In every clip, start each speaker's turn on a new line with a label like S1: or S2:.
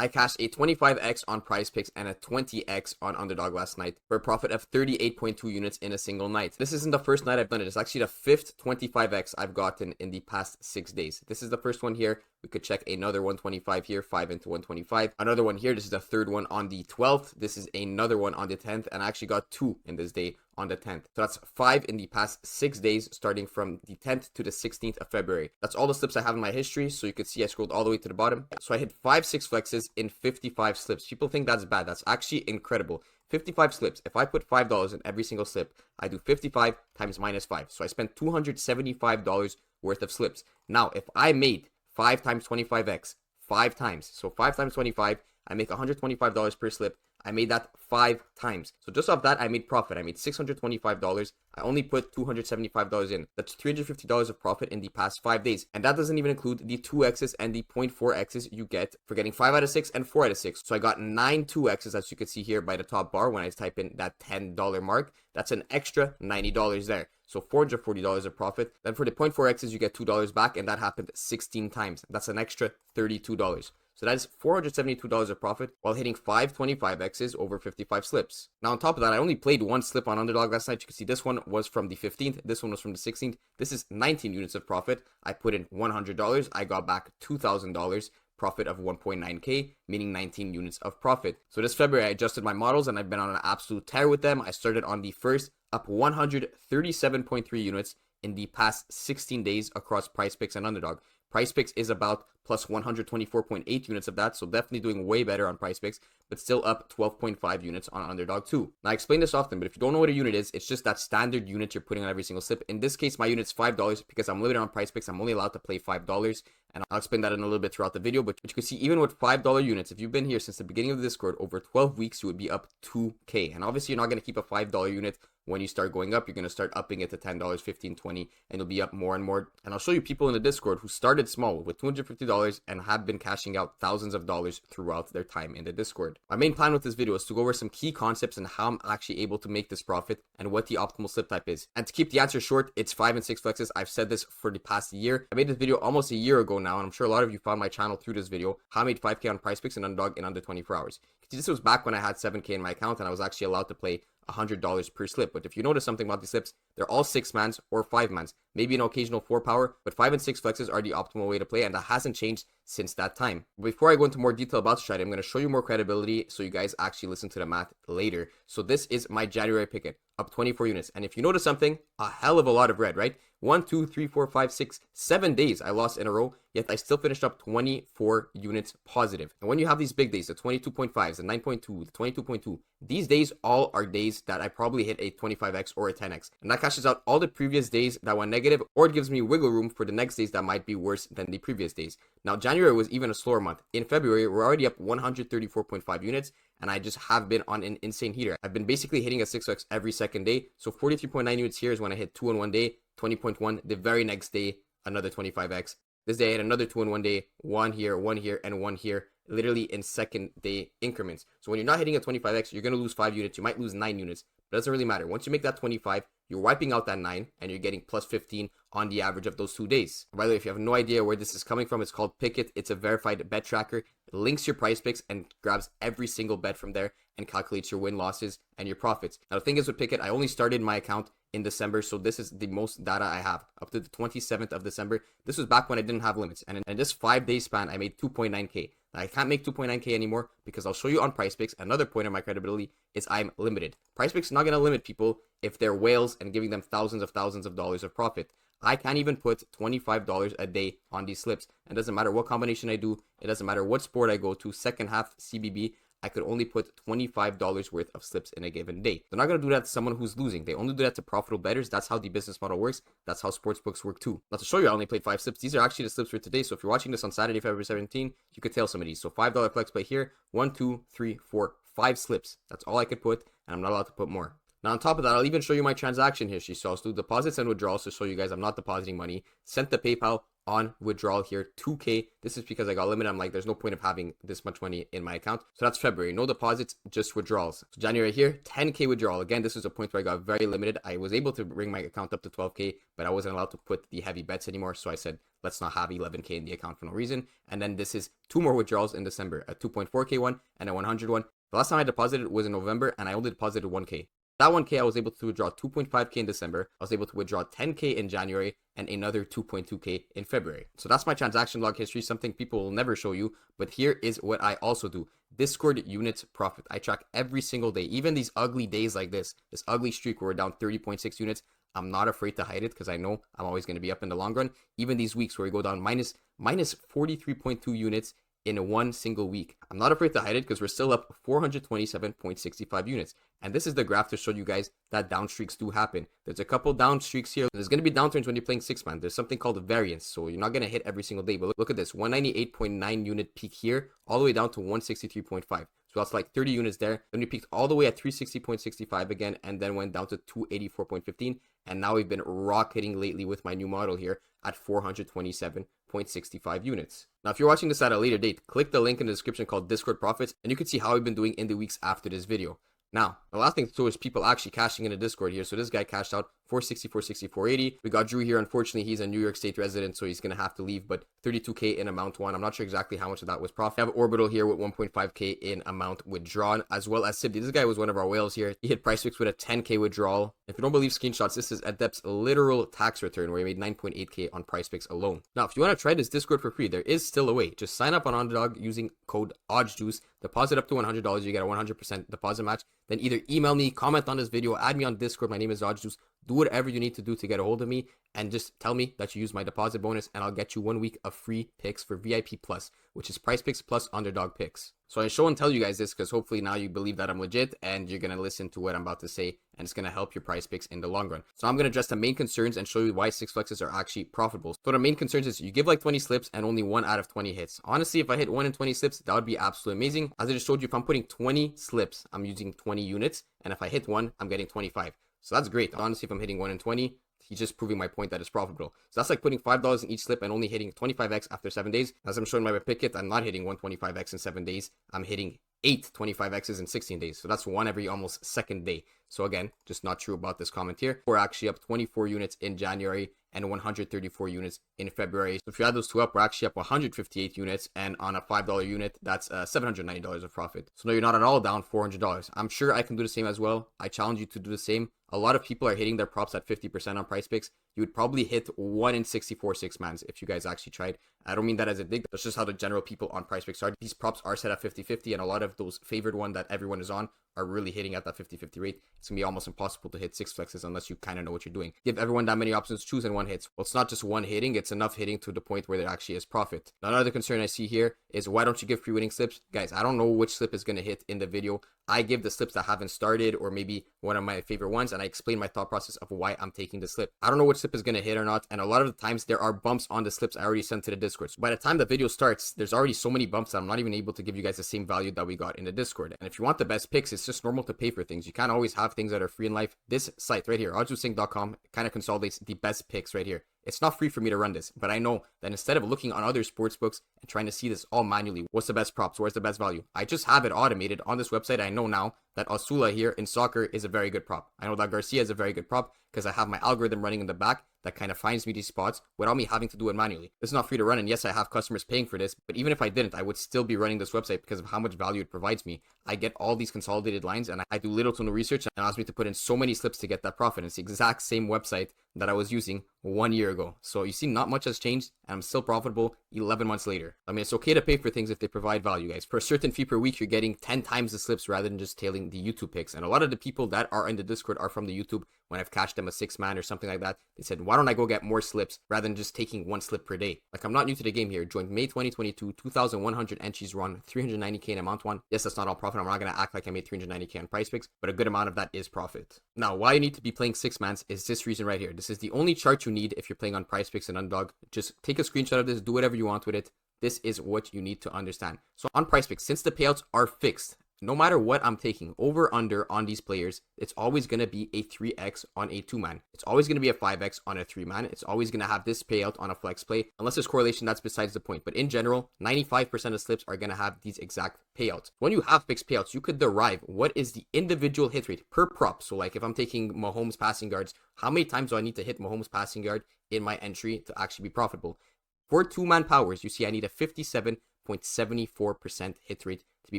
S1: I cashed a 25x on PrizePicks and a 20x on Underdog last night for a profit of 38.2 units in a single night. This isn't the first night I've done it. It's actually the 5th 25x I've gotten in the past 6 days. This is the first one here. We could check another 125 here, 5 into 125. Another one here. This is the third one on the 12th. This is another one on the 10th. And I actually got 2 in this day on the 10th. So that's 5 in the past 6 days, starting from the 10th to the 16th of February. That's all the slips I have in my history. So you can see I scrolled all the way to the bottom. So I hit 5 6 flexes in 55 slips. People think that's bad. That's actually incredible. 55 slips. If I put $5 in every single slip, I do 55 times minus 5. So I spent $275 worth of slips. Now, if I made 5 times 25x 5 times, so 5 times 25, I make $125 per slip. I made that 5 times. So just off that, I made profit. I made $625. I only put $275 in. That's $350 of profit in the past 5 days. And that doesn't even include the 2x's and the 0.4x's you get for getting 5 out of 6 and 4 out of 6. So I got 9 2x's, as you can see here by the top bar when I type in that $10 mark. That's an extra $90 there. So $440 of profit. Then for the 0.4x's, you get $2 back, and that happened 16 times. That's an extra $32. So that is $472 of profit while hitting 5 25x's over 55 slips. Now on top of that, I only played 1 slip on Underdog last night. You can see this one was from the 15th. This one was from the 16th. This is 19 units of profit. I put in $100. I got back $2,000. Profit of 1.9k, meaning 19 units of profit. So this February, I adjusted my models and I've been on an absolute tear with them. I started on the 1st, up 137.3 units in the past 16 days across PrizePicks and Underdog. PrizePicks is about plus 124.8 units of that, so definitely doing way better on PrizePicks, but still up 12.5 units on Underdog too. Now I explain this often, but if you don't know what a unit is, it's just that standard unit you're putting on every single slip. In this case, my unit's $5 because I'm limited on PrizePicks. I'm only allowed to play $5, and I'll explain that in a little bit throughout the video. But you can see, even with $5 units, if you've been here since the beginning of the Discord, over 12 weeks, you would be up 2k. And obviously, you're not going to keep a $5 unit. When you start going up, you're going to start upping it to $10, $15, $20, and you'll be up more and more. And I'll show you people in the Discord who started small with $250 and have been cashing out thousands of dollars throughout their time in the Discord. My main plan with this video is to go over some key concepts and how I'm actually able to make this profit and what the optimal slip type is. And to keep the answer short, it's 5 and 6 flexes. I've said this for the past year. I made this video almost a year ago now, and I'm sure a lot of you found my channel through this video. How I made 5k on PrizePicks and Underdog in under 24 hours. This was back when I had 7k in my account and I was actually allowed to play $100 per slip. But if you notice something about these slips, they're all 6-mans or 5-mans, maybe an occasional 4 power, but 5 and 6 flexes are the optimal way to play, and that hasn't changed since that time. Before I go into more detail about strategy, I'm going to show you more credibility so you guys actually listen to the math later. So this is my January picket, up 24 units. And if you notice something, a hell of a lot of red, right? 1, 2, 3, 4, 5, 6, 7 days I lost in a row, yet I still finished up 24 units positive. And when you have these big days, the 22.5s, the 9.2, the 22.2, these days all are days that I probably hit a 25x or a 10x. And that cashes out all the previous days that went negative, or it gives me wiggle room for the next days that might be worse than the previous days. Now, January was even a slower month. In February, we're already up 134.5 units, and I just have been on an insane heater. I've been basically hitting a 6x every second day. So 43.9 units here is when I hit 2 in one day, 20.1 the very next day, another 25x. This day I had another 2 in one day, 1 here, and 1 here, literally in second day increments. So when you're not hitting a 25x, you're going to lose 5 units. You might lose 9 units. But it doesn't really matter. Once you make that 25, you're wiping out that 9 and you're getting plus 15 on the average of those 2 days. By the way, if you have no idea where this is coming from, it's called Pickit. It's a verified bet tracker. It links your PrizePicks and grabs every single bet from there and calculates your win losses and your profits. Now, the thing is with Pickit, I only started my account in December, so this is the most data I have up to the 27th of December. This was back when I didn't have limits, and in this 5-day span I made 2.9k. I can't make 2.9k anymore because I'll show you on PrizePicks. Another point of my credibility is I'm limited. PrizePicks is not going to limit people if they're whales and giving them thousands of dollars of profit. I can't even put $25 a day on these slips. It doesn't matter what combination I do. It doesn't matter what sport I go to. Second half CBB, I could only put $25 worth of slips in a given day. They're not going to do that to someone who's losing. They only do that to profitable bettors. That's how the business model works. That's how sportsbooks work too. Now to show you, I only played 5 slips. These are actually the slips for today. So if you're watching this on Saturday, February 17, you could tail some of these. So $5 flex play here, 1, 2, 3, 4, 5 slips. That's all I could put, and I'm not allowed to put more. Now on top of that, I'll even show you my transaction history. So I'll do deposits and withdrawals to show you guys I'm not depositing money. Sent to PayPal, on withdrawal here, 2K. This is because I got limited. I'm like, there's no point of having this much money in my account. So that's February. No deposits, just withdrawals. So January here, 10K withdrawal. Again, this was a point where I got very limited. I was able to bring my account up to 12K, but I wasn't allowed to put the heavy bets anymore. So I said, let's not have 11K in the account for no reason. And then this is 2 more withdrawals in December, a 2.4K one and a 100 one. The last time I deposited was in November, and I only deposited 1K. That 1K, I was able to withdraw 2.5K in December. I was able to withdraw 10K in January and another 2.2K in February. So that's my transaction log history, something people will never show you. But here is what I also do. Discord units profit. I track every single day, even these ugly days like this ugly streak where we're down 30.6 units. I'm not afraid to hide it because I know I'm always going to be up in the long run. Even these weeks where we go down minus 43.2 units in one single week, I'm not afraid to hide it because we're still up 427.65 units. And this is the graph to show you guys that down streaks do happen. There's a couple down streaks here. There's going to be downturns when you're playing 6-man. There's something called a variance, so you're not going to hit every single day. But look at this, 198.9 unit peak here, all the way down to 163.5. So that's like 30 units there. Then we peaked all the way at 360.65 again, and then went down to 284.15. And now we've been rocketing lately with my new model here at 427.65 units. Now, if you're watching this at a later date, click the link in the description called Discord Profits, and you can see how we've been doing in the weeks after this video. Now, the last thing to show is people actually cashing in a Discord here. So this guy cashed out 460, 460, 480. We got Drew here. Unfortunately, he's a New York State resident, so he's going to have to leave, but 32K in amount one. I'm not sure exactly how much of that was profit. I have Orbital here with 1.5K in amount withdrawn, as well as Sibdi. This guy was one of our whales here. He hit PrizePicks with a 10K withdrawal. If you don't believe screenshots, this is Adept's literal tax return where he made 9.8K on PrizePicks alone. Now, if you want to try this Discord for free, there is still a way. Just sign up on Underdog using code OddsJuice. Deposit up to $100. You get a 100% deposit match. Then either email me, comment on this video, add me on Discord. My name is OddsJuice. Do whatever you need to do to get a hold of me, and just tell me that you use my deposit bonus, and I'll get you 1 week of free picks for VIP Plus, which is PrizePicks plus Underdog picks. So I show and tell you guys this because hopefully now you believe that I'm legit and you're going to listen to what I'm about to say, and it's going to help your PrizePicks in the long run. So I'm going to address the main concerns and show you why 6 flexes are actually profitable. So the main concerns is you give like 20 slips and only 1 out of 20 hits. Honestly, if I hit 1 in 20 slips, that would be absolutely amazing. As I just showed you, if I'm putting 20 slips, I'm using 20 units, and if I hit 1, I'm getting 25. So that's great. Honestly, if I'm hitting 1 in 20, he's just proving my point that it's profitable. So that's like putting $5 in each slip and only hitting 25x after 7 days. As I'm showing my picket, I'm not hitting 125x in 7 days. I'm hitting 8 25x's in 16 days. So that's 1 every almost second day. So again, just not true about this comment here. We're actually up 24 units in January and 134 units in February. So if you add those two up, we're actually up 158 units, and on a $5 unit, that's $790 of profit. So no, you're not at all down $400. I'm sure I can do the same as well. I challenge you to do the same. A lot of people are hitting their props at 50% on PrizePicks. You would probably hit 1 in 64 6-mans if you guys actually tried. I don't mean that as a dig. That's just how the general people on PrizePicks are. These props are set at 50-50, and a lot of those favored one that everyone is on are really hitting at that 50-50 rate. It's going to be almost impossible to hit 6 flexes unless you kind of know what you're doing. Give everyone that many options, choose, and 1 hits. Well, it's not just 1 hitting, it's enough hitting to the point where there actually is profit. Now, another concern I see here is why don't you give free winning slips? Guys, I don't know which slip is going to hit in the video. I give the slips that haven't started or maybe one of my favorite ones, and I explain my thought process of why I'm taking the slip. I don't know which slip is going to hit or not, and a lot of the times there are bumps on the slips I already sent to the Discord. So by the time the video starts, there's already so many bumps that I'm not even able to give you guys the same value that we got in the Discord. And if you want the best picks, it's just normal to pay for things. You can't always have things that are free in life. This site right here, OddsJuice.com, kind of consolidates the best picks right here. It's not free for me to run this, but I know that instead of looking on other sports books and trying to see this all manually, what's the best props, where's the best value, I just have it automated on this website. I know now that Osula here in soccer is a very good prop. I know that Garcia is a very good prop because I have my algorithm running in the back that kind of finds me these spots without me having to do it manually. This is not free to run, and yes, I have customers paying for this, but even if I didn't, I would still be running this website because of how much value it provides me. I get all these consolidated lines, and I do little to no research, and it allows me to put in so many slips to get that profit. It's the exact same website that I was using 1 year ago. So you see, not much has changed, and I'm still profitable 11 months later. I mean, it's okay to pay for things if they provide value, guys. For a certain fee per week, you're getting 10 times the slips rather than just tailing the YouTube picks. And a lot of the people that are in the Discord are from the YouTube. When I've cashed them a 6-man or something like that, they said, why don't I go get more slips rather than just taking 1 slip per day? Like, I'm not new to the game here. Joined May 2022, 2,100 entries run, 390K in amount one. Yes, that's not all profit. I'm not going to act like I made 390K on PrizePicks, but a good amount of that is profit. Now, why you need to be playing 6-mans is this reason right here. This is the only chart you need if you're playing on PrizePicks and Underdog. Just take a screenshot of this, do whatever you want with it. This is what you need to understand. So on PrizePicks, since the payouts are fixed, no matter what I'm taking, over under on these players, it's always going to be a 3x on a 2-man. It's always going to be a 5x on a 3-man. It's always going to have this payout on a flex play. Unless there's correlation, that's besides the point. But in general, 95% of slips are going to have these exact payouts. When you have fixed payouts, you could derive what is the individual hit rate per prop. So like if I'm taking Mahomes passing yards, how many times do I need to hit Mahomes passing yard in my entry to actually be profitable? For 2-man powers, you see I need a 57.74% hit rate to be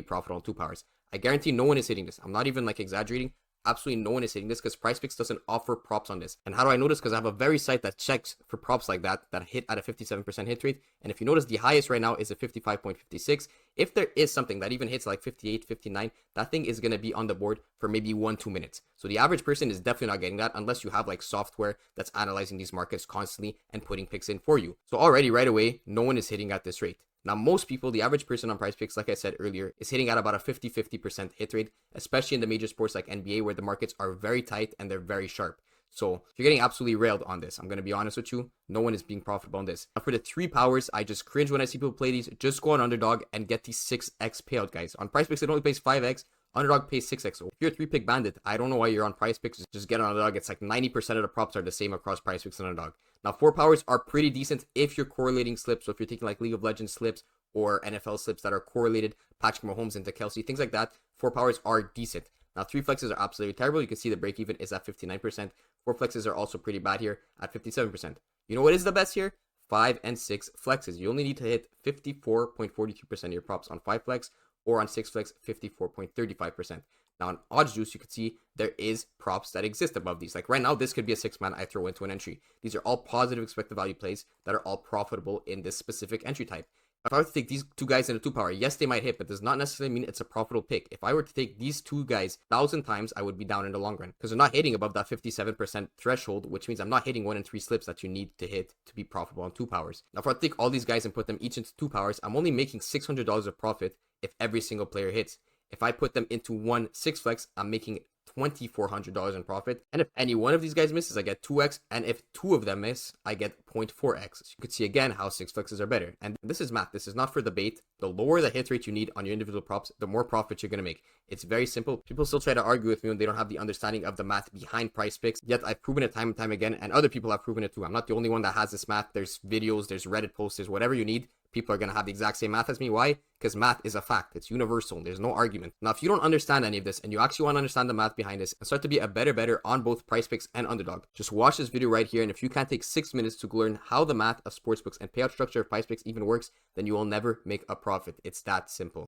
S1: profitable on 2 powers. I guarantee no one is hitting this. I'm not even like exaggerating. Absolutely no one is hitting this because PrizePicks doesn't offer props on this. And how do I know this? Because I have a very site that checks for props like that hit at a 57% hit rate. And if you notice, the highest right now is a 55.56. If there is something that even hits like 58, 59, that thing is going to be on the board for maybe 1-2 minutes. So the average person is definitely not getting that unless you have like software that's analyzing these markets constantly and putting picks in for you. So already right away, no one is hitting at this rate. Now, most people, the average person on PrizePicks, like I said earlier, is hitting at about a 50% hit rate, especially in the major sports like NBA, where the markets are very tight and they're very sharp. So you're getting absolutely railed on this. I'm going to be honest with you. No one is being profitable on this. Now, for the 3 powers, I just cringe when I see people play these. Just go on Underdog and get the 6x payout, guys. On PrizePicks, it only pays 5x. Underdog pays 6x. So if you're a 3-pick bandit, I don't know why you're on PrizePicks. Just get on Underdog. It's like 90% of the props are the same across PrizePicks and Underdog. Now, 4 powers are pretty decent if you're correlating slips. So if you're taking like League of Legends slips or NFL slips that are correlated, Patrick Mahomes into Kelsey, things like that, 4 powers are decent. Now, 3 flexes are absolutely terrible. You can see the break even is at 59%. 4 flexes are also pretty bad here at 57%. You know what is the best here? 5 and 6 flexes. You only need to hit 54.42% of your props on 5 flex, or on 6 flex, 54.35%. Now on OddsJuice, you can see there is props that exist above these. Like right now, this could be a 6-man I throw into an entry. These are all positive expected value plays that are all profitable in this specific entry type. If I were to take these 2 guys in a 2 power, yes, they might hit, but does not necessarily mean it's a profitable pick. If I were to take these 2 guys 1,000 times, I would be down in the long run because they're not hitting above that 57% threshold, which means I'm not hitting 1 in 3 slips that you need to hit to be profitable on 2 powers. Now, if I take all these guys and put them each into 2 powers, I'm only making $600 of profit if every single player hits. If I put them into 1 6 flex, I'm making $2,400 in profit. And if any one of these guys misses, I get 2x. And if 2 of them miss, I get 0.4x. So you can see again how 6 flexes are better. And this is math. This is not for debate. The lower the hit rate you need on your individual props, the more profit you're going to make. It's very simple. People still try to argue with me when they don't have the understanding of the math behind PrizePicks. Yet I've proven it time and time again. And other people have proven it too. I'm not the only one that has this math. There's videos, there's Reddit posts, there's whatever you need. People are going to have the exact same math as me. Why? Because math is a fact. It's universal. There's no argument. Now, if you don't understand any of this and you actually want to understand the math behind this and start to be a better on both PrizePicks and Underdog, just watch this video right here. And if you can't take 6 minutes to learn how the math of sportsbooks and payout structure of PrizePicks even works, then you will never make a profit. It's that simple.